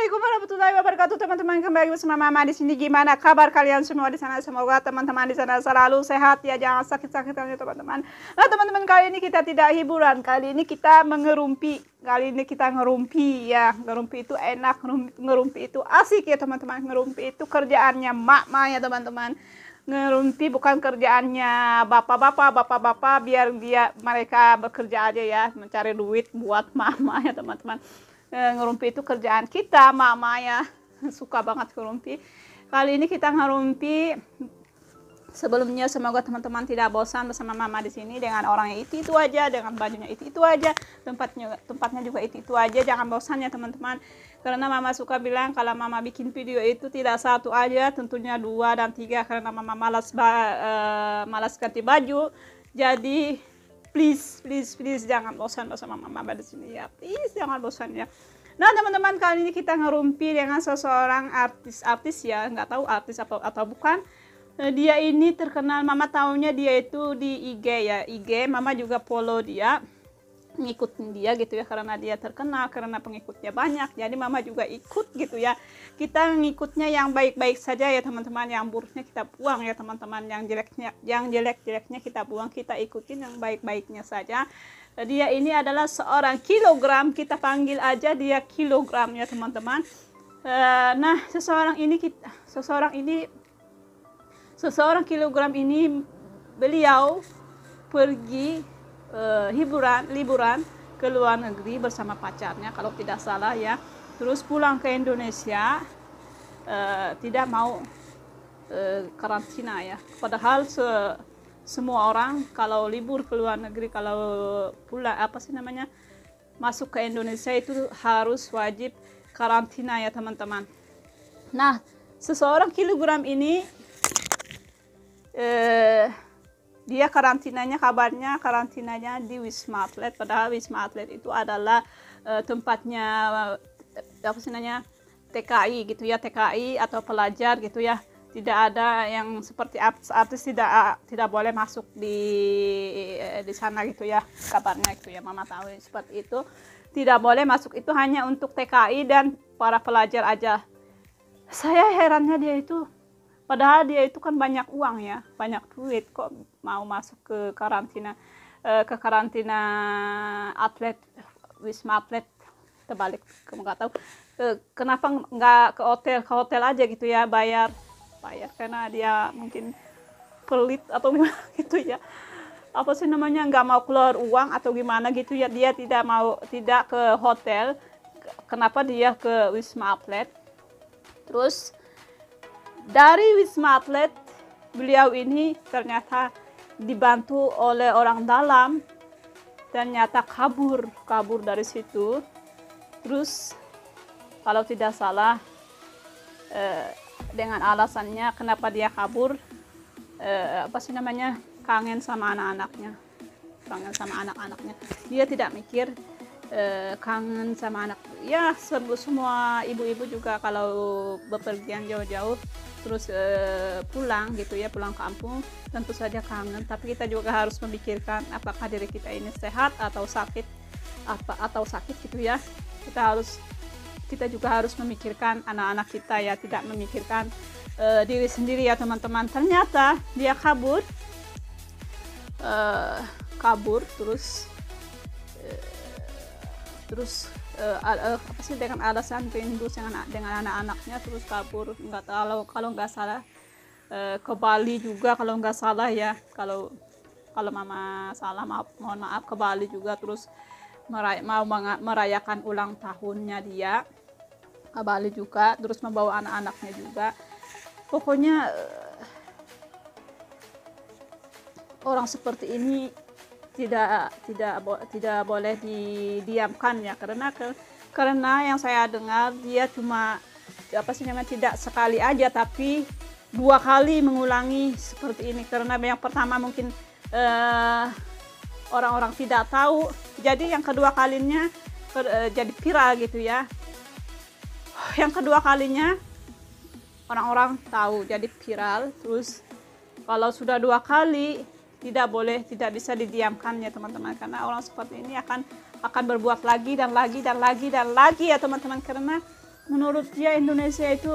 Assalamualaikum warahmatullahi wabarakatuh, teman-teman. Kembali bersama Mama di sini. Gimana kabar kalian semua di sana? Semoga teman-teman di sana selalu sehat ya, jangan sakit-sakitan ya teman-teman. Nah teman-teman, kali ini kita tidak hiburan, kali ini kita mengerumpi. Kali ini kita ngerumpi ya. Ngerumpi itu enak, ngerumpi itu asik ya teman-teman. Ngerumpi itu kerjaannya mak-mak ya teman-teman. Ngerumpi bukan kerjaannya bapak-bapak biar mereka bekerja aja ya, mencari duit buat mama ya teman-teman. Ngerumpi itu kerjaan kita mama ya, suka banget ngerumpi. Kali ini kita ngerumpi. Sebelumnya semoga teman-teman tidak bosan bersama mama di sini dengan orangnya itu aja, dengan bajunya itu aja, tempatnya juga itu aja. Jangan bosan ya teman-teman, karena mama suka bilang kalau mama bikin video itu tidak satu aja, tentunya 2 dan 3, karena mama malas ganti baju. Jadi please jangan bosan bersama mama di sini ya, please jangan bosan ya. Nah teman-teman, kali ini kita ngerumpi dengan seseorang artis ya, nggak tahu artis atau bukan. Dia ini terkenal, mama tahunya dia itu di IG ya, IG mama juga follow dia, ngikutin dia gitu ya, karena dia terkenal, karena pengikutnya banyak, jadi mama juga ikut gitu ya. Kita ngikutnya yang baik-baik saja ya teman-teman, yang buruknya kita buang ya teman-teman, yang jelek-jeleknya kita buang, kita ikutin yang baik-baiknya saja. Dia ini adalah seorang kilogram, kita panggil aja dia kilogram ya teman-teman. Nah seseorang kilogram ini, beliau pergi liburan ke luar negeri bersama pacarnya kalau tidak salah ya, terus pulang ke Indonesia, tidak mau karantina ya, padahal semua orang kalau libur ke luar negeri, kalau pulang masuk ke Indonesia itu harus wajib karantina ya teman-teman. Nah seseorang kilogram ini dia kabarnya karantinanya di Wisma Atlet, padahal Wisma Atlet itu adalah tempatnya TKI gitu ya, TKI atau pelajar gitu ya. Tidak ada yang seperti artis, tidak boleh masuk di sana gitu ya, kabarnya gitu ya, mama tahu seperti itu. Tidak boleh masuk, itu hanya untuk TKI dan para pelajar aja. Saya herannya dia itu, padahal dia itu kan banyak uang ya, banyak duit, kok mau masuk ke karantina atlet, Wisma Atlet, terbalik, nggak tahu kenapa nggak ke hotel aja gitu ya, bayar karena dia mungkin pelit atau gimana gitu ya, nggak mau keluar uang atau gimana gitu ya, dia tidak ke hotel. Kenapa dia ke Wisma Atlet? Terus dari Wisma Atlet beliau ini ternyata dibantu oleh orang dalam, ternyata kabur dari situ. Terus kalau tidak salah dengan alasannya kenapa dia kabur, kangen sama anak-anaknya. Dia tidak mikir kangen sama anak ya, semua ibu-ibu juga kalau bepergian jauh-jauh terus pulang gitu ya, pulang kampung, tentu saja kangen. Tapi kita juga harus memikirkan apakah diri kita ini sehat atau sakit gitu ya. Kita juga harus memikirkan anak-anak kita ya, tidak memikirkan diri sendiri ya teman-teman. Ternyata dia kabur terus dengan alasan rindu dengan anak-anaknya, terus kabur. Nggak tahu, kalau nggak salah ke Bali juga kalau nggak salah ya, kalau mama salah mohon maaf, ke Bali juga. Terus mau merayakan ulang tahunnya dia ke Bali juga, terus membawa anak-anaknya juga. Pokoknya orang seperti ini tidak boleh didiamkan ya, karena yang saya dengar dia cuma tidak sekali aja, tapi 2 kali mengulangi seperti ini. Karena yang pertama mungkin orang-orang tidak tahu, jadi yang kedua kalinya jadi viral gitu ya. Yang kedua kalinya orang-orang tahu, jadi viral. Terus kalau sudah 2 kali, tidak bisa didiamkan ya teman-teman, karena orang seperti ini akan berbuat lagi dan lagi ya teman-teman, karena menurut dia Indonesia itu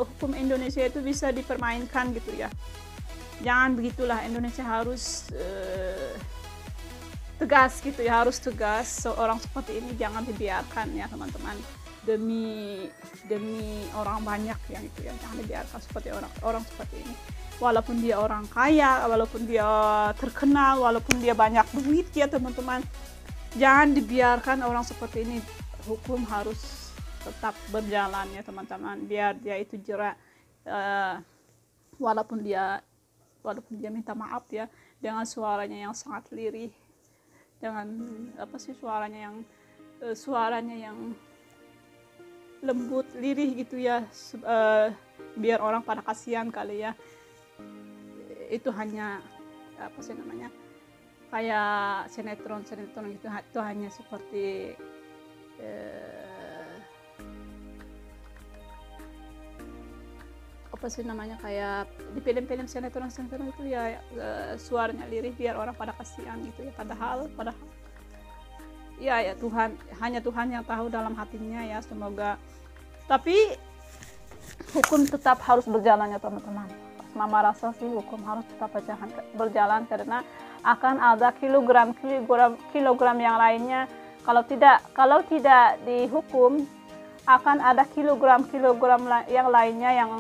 hukum Indonesia itu bisa dipermainkan gitu ya. Jangan begitulah, Indonesia harus tegas gitu ya, harus tegas. Seorang seperti ini jangan dibiarkan ya teman-teman, demi orang banyak yang itu ya, jangan dibiarkan seperti orang seperti ini. Walaupun dia orang kaya, walaupun dia terkenal, walaupun dia banyak duit ya teman-teman, jangan dibiarkan orang seperti ini. Hukum harus tetap berjalan ya teman-teman, biar dia itu jerak, walaupun dia minta maaf ya dengan suaranya yang sangat lirih, dengan suaranya yang lembut, lirih gitu ya, biar orang pada kasihan kali ya. Itu hanya kayak sinetron gitu, itu hanya seperti kayak di film-film sinetron itu ya, suaranya lirih biar orang pada kasihan gitu ya. Padahal ya Tuhan, hanya Tuhan yang tahu dalam hatinya ya. Semoga, tapi hukum tetap harus berjalan ya teman-teman. Mama rasa sih hukum harus tetap berjalan, karena akan ada kilogram yang lainnya. Kalau tidak dihukum, akan ada kilogram yang lainnya yang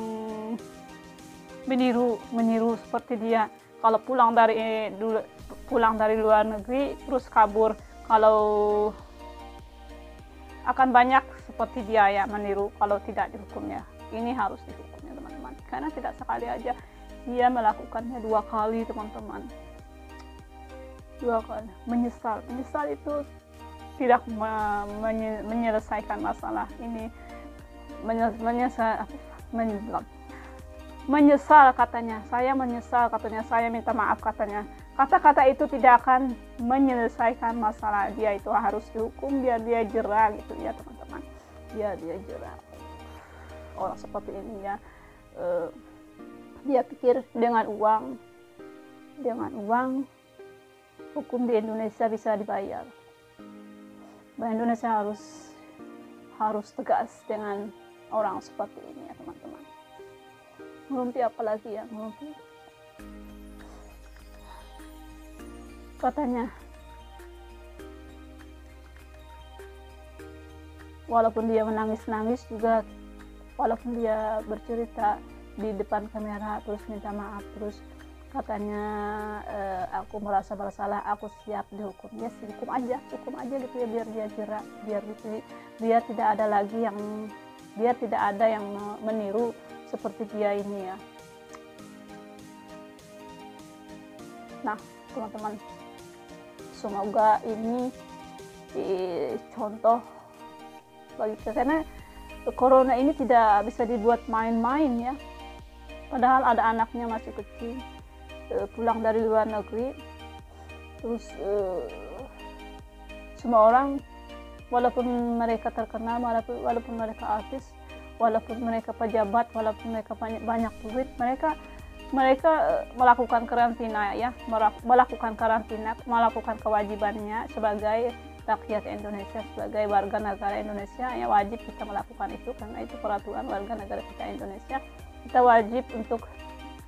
meniru seperti dia. Kalau pulang dari luar negeri terus kabur, kalau akan banyak seperti dia ya meniru kalau tidak dihukumnya. Ini harus dihukumnya teman-teman, karena tidak sekali aja, dia melakukannya 2 kali teman-teman. 2 kali. Menyesal itu tidak menyelesaikan masalah ini. Menyesal katanya, saya menyesal katanya, saya minta maaf katanya. Kata-kata itu tidak akan menyelesaikan masalah. Dia itu harus dihukum biar dia jerah gitu ya teman-teman, biar dia jerah. Orang seperti ini ya, dia pikir dengan uang hukum di Indonesia bisa dibayar. Indonesia harus tegas dengan orang seperti ini ya teman-teman. Ngerumpi apalagi ya, ngerumpi. Katanya, walaupun dia menangis-nangis juga, walaupun dia bercerita di depan kamera terus minta maaf, terus katanya aku merasa bersalah, aku siap dihukum. Ya hukum aja gitu ya, biar dia jerak, biar tidak ada yang meniru seperti dia ini ya. Nah teman-teman, semoga ini contoh bagi kita, karena corona ini tidak bisa dibuat main-main ya. Padahal ada anaknya masih kecil, pulang dari luar negeri, terus semua orang, walaupun mereka terkenal, walaupun mereka artis, walaupun mereka pejabat, walaupun mereka banyak duit, mereka melakukan karantina ya, melakukan kewajibannya sebagai rakyat Indonesia, sebagai warga negara Indonesia ya, wajib kita melakukan itu, karena itu peraturan warga negara kita Indonesia. Kita wajib untuk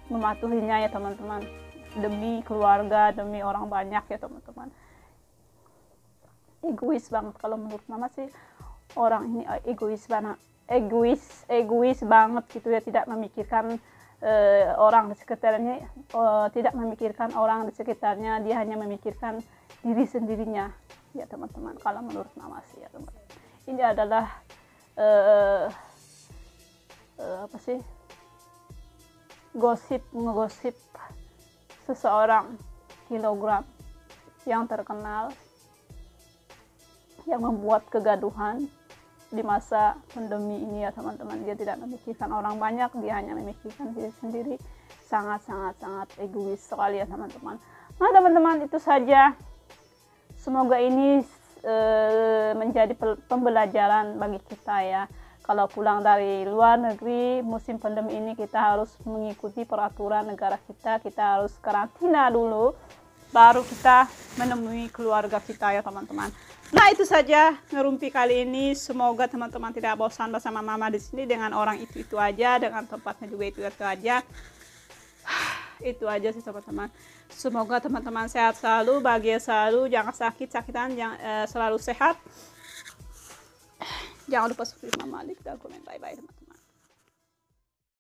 mematuhinya ya teman-teman, demi keluarga, demi orang banyak ya teman-teman. Egois banget kalau menurut mama sih, orang ini egois banget gitu ya, tidak memikirkan orang di sekitarnya, tidak memikirkan orang di sekitarnya, dia hanya memikirkan diri sendirinya ya teman-teman. Kalau menurut mama sih ya teman-teman, ini adalah ngegosip seseorang kilogram yang terkenal, yang membuat kegaduhan di masa pandemi ini ya teman-teman. Dia tidak memikirkan orang banyak, dia hanya memikirkan diri sendiri. Sangat egois sekali ya teman-teman. Nah teman-teman, itu saja. Semoga ini menjadi pembelajaran bagi kita ya. Kalau pulang dari luar negeri musim pandemi ini, kita harus mengikuti peraturan negara kita. Kita harus karantina dulu baru kita menemui keluarga kita ya teman-teman. Nah itu saja ngerumpi kali ini. Semoga teman-teman tidak bosan bersama mama di sini dengan orang itu aja, dengan tempatnya juga itu aja. Itu aja sih teman-teman. Semoga teman-teman sehat selalu, bahagia selalu, jangan sakit-sakitan, selalu sehat. Jangan lupa subscribe Mama Alik dan komen. Bye bye teman-teman.